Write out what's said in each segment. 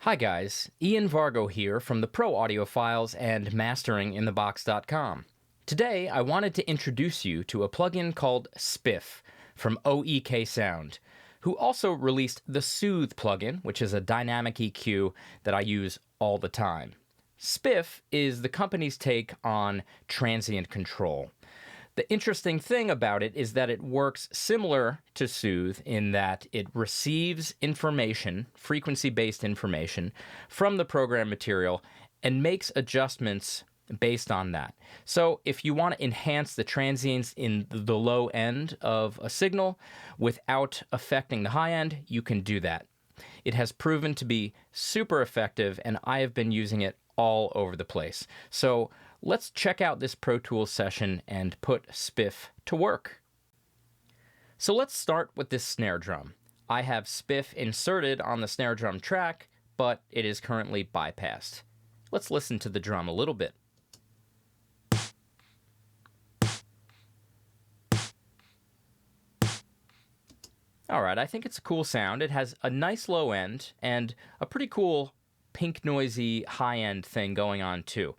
Hi guys, Ian Vargo here from the Pro Audiophiles and MasteringInTheBox.com. Today I wanted to introduce you to a plugin called Spiff from oeksound, who also released the Soothe plugin, which is a dynamic EQ that I use all the time. Spiff is the company's take on transient control. The interesting thing about it is that it works similar to Soothe in that it receives information, frequency-based information, from the program material and makes adjustments based on that. So if you want to enhance the transients in the low end of a signal without affecting the high end, you can do that. It has proven to be super effective, and I have been using it all over the place. So let's check out this Pro Tools session and put Spiff to work. So let's start with this snare drum. I have Spiff inserted on the snare drum track, but it is currently bypassed. Let's listen to the drum a little bit. Alright, I think it's a cool sound. It has a nice low end and a pretty cool pink noisy high end thing going on too.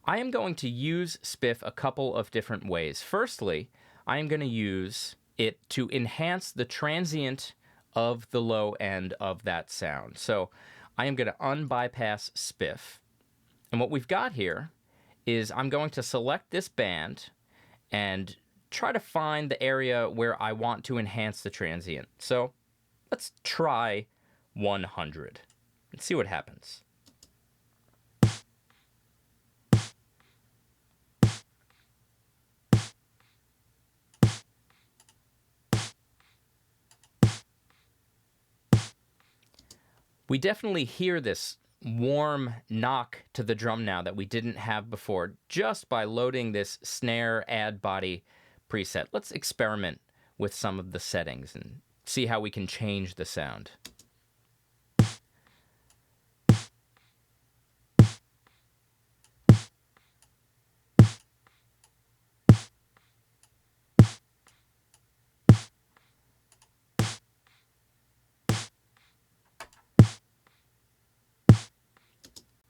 I am going to use Spiff a couple of different ways. Firstly, I am going to use it to enhance the transient of the low end of that sound. So I am going to unbypass Spiff. And what we've got here is I'm going to select this band and try to find the area where I want to enhance the transient. So let's try 100 and see what happens. We definitely hear this warm knock to the drum now that we didn't have before just by loading this snare add body preset. Let's experiment with some of the settings and see how we can change the sound.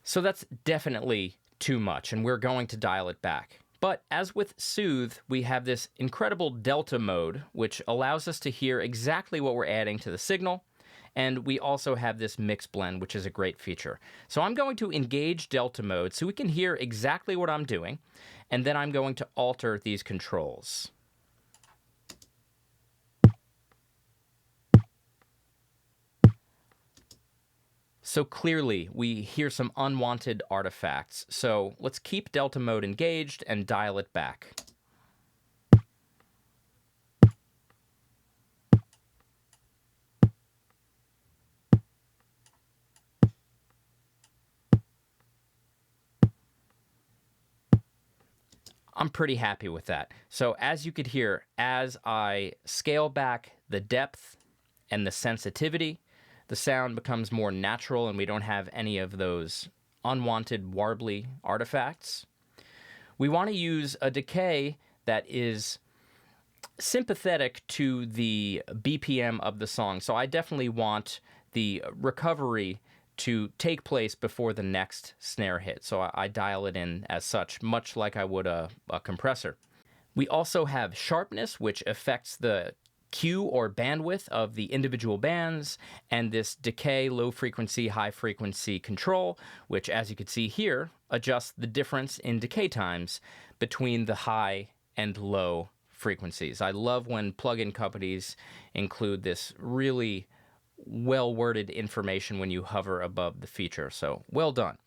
So that's definitely too much, and we're going to dial it back. But as with Soothe, we have this incredible delta mode, which allows us to hear exactly what we're adding to the signal, and we also have this mix blend, which is a great feature. So I'm going to engage delta mode so we can hear exactly what I'm doing, and then I'm going to alter these controls. So clearly, we hear some unwanted artifacts. So let's keep delta mode engaged and dial it back. I'm pretty happy with that. So as you could hear, as I scale back the depth and the sensitivity, the sound becomes more natural and we don't have any of those unwanted warbly artifacts. We want to use a decay that is sympathetic to the BPM of the song. So I definitely want the recovery to take place before the next snare hit. So I dial it in as such, much like I would a compressor. We also have sharpness, which affects the Q or bandwidth of the individual bands, and this decay, low frequency, high frequency control, which as you can see here, adjusts the difference in decay times between the high and low frequencies. I love when plugin companies include this really well-worded information when you hover above the feature, so well done.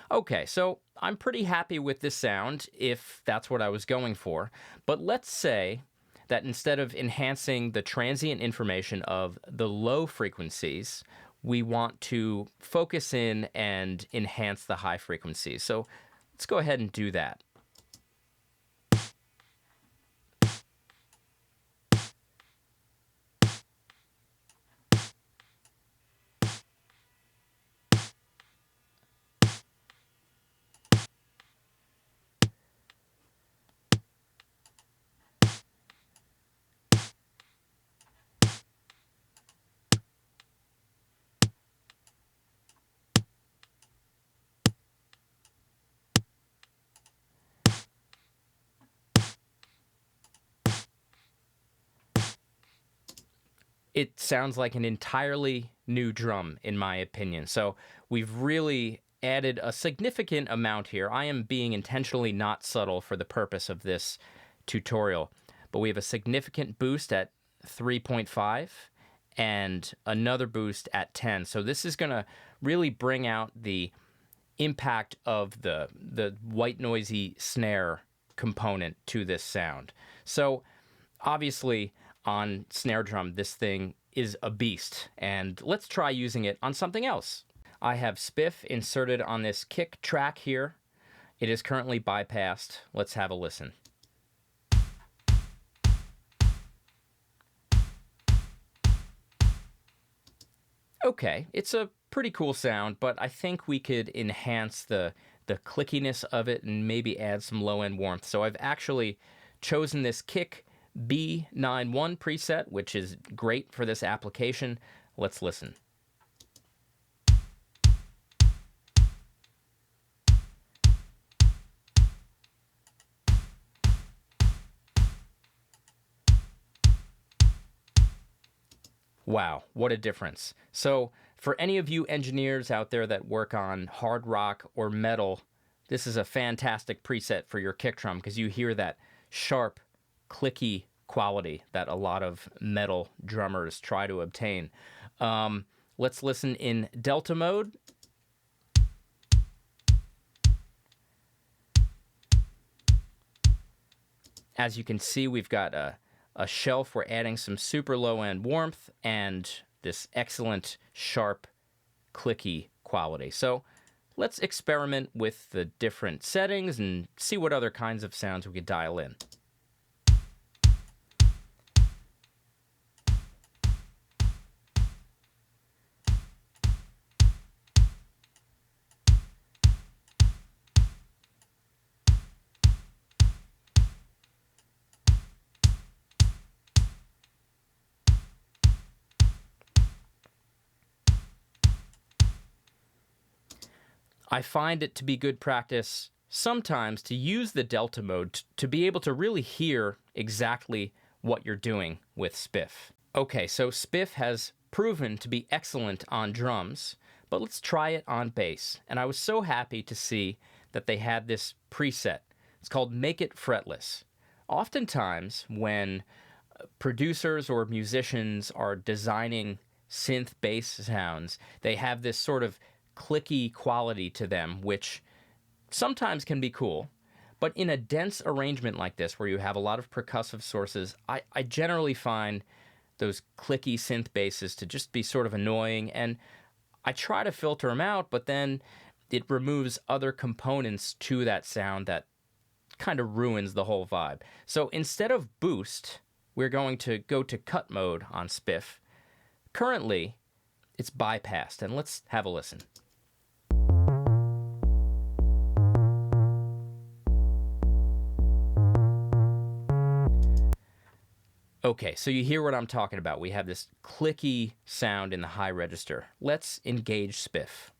Okay, so I'm pretty happy with this sound if that's what I was going for, but let's say that instead of enhancing the transient information of the low frequencies, we want to focus in and enhance the high frequencies. So let's go ahead and do that. it sounds like an entirely new drum, in my opinion. So we've really added a significant amount here. I am being intentionally not subtle for the purpose of this tutorial, but we have a significant boost at 3.5 and another boost at 10. So this is going to really bring out the impact of the white noisy snare component to this sound. So obviously on snare drum, this thing is a beast, and let's try using it on something else. I have Spiff inserted on this kick track here. It is currently bypassed. Let's have a listen. Okay, it's a pretty cool sound, but I think we could enhance the clickiness of it and maybe add some low-end warmth. So I've actually chosen this kick B91 preset, which is great for this application. Let's listen. Wow, what a difference. So for any of you engineers out there that work on hard rock or metal, this is a fantastic preset for your kick drum because you hear that sharp, clicky quality that a lot of metal drummers try to obtain. Let's listen in delta mode. As you can see, we've got a shelf. We're adding some super low-end warmth and this excellent, sharp, clicky quality. So let's experiment with the different settings and see what other kinds of sounds we could dial in. I find it to be good practice sometimes to use the delta mode to be able to really hear exactly what you're doing with Spiff. Okay, so Spiff has proven to be excellent on drums, but let's try it on bass. And I was so happy to see that they had this preset. It's called Make It Fretless. Oftentimes, when producers or musicians are designing synth bass sounds, they have this sort of clicky quality to them, which sometimes can be cool. But in a dense arrangement like this, where you have a lot of percussive sources, I generally find those clicky synth basses to just be sort of annoying, and I try to filter them out, but then it removes other components to that sound that kind of ruins the whole vibe. So instead of boost, we're going to go to cut mode on Spiff. Currently, it's bypassed, and let's have a listen. Okay, so you hear what I'm talking about. We have this clicky sound in the high register. Let's engage Spiff.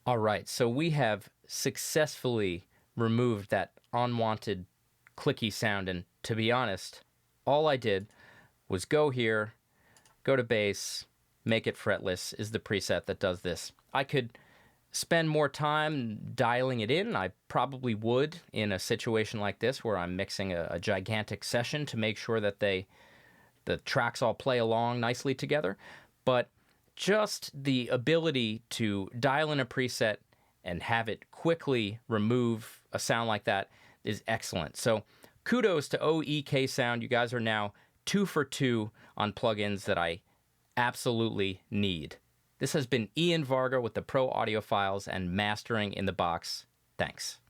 All right, so we have successfully removed that unwanted clicky sound, and to be honest, all I did was go here, go to bass, Make It Fretless is the preset that does this. I could spend more time dialing it in. I probably would in a situation like this where I'm mixing a gigantic session to make sure that the tracks all play along nicely together. But just the ability to dial in a preset and have it quickly remove a sound like that is excellent. So kudos to oeksound. You guys are now 2 for 2 on plugins that I absolutely need. This has been Ian Varga with the Pro Audiophiles and Mastering in the Box. Thanks.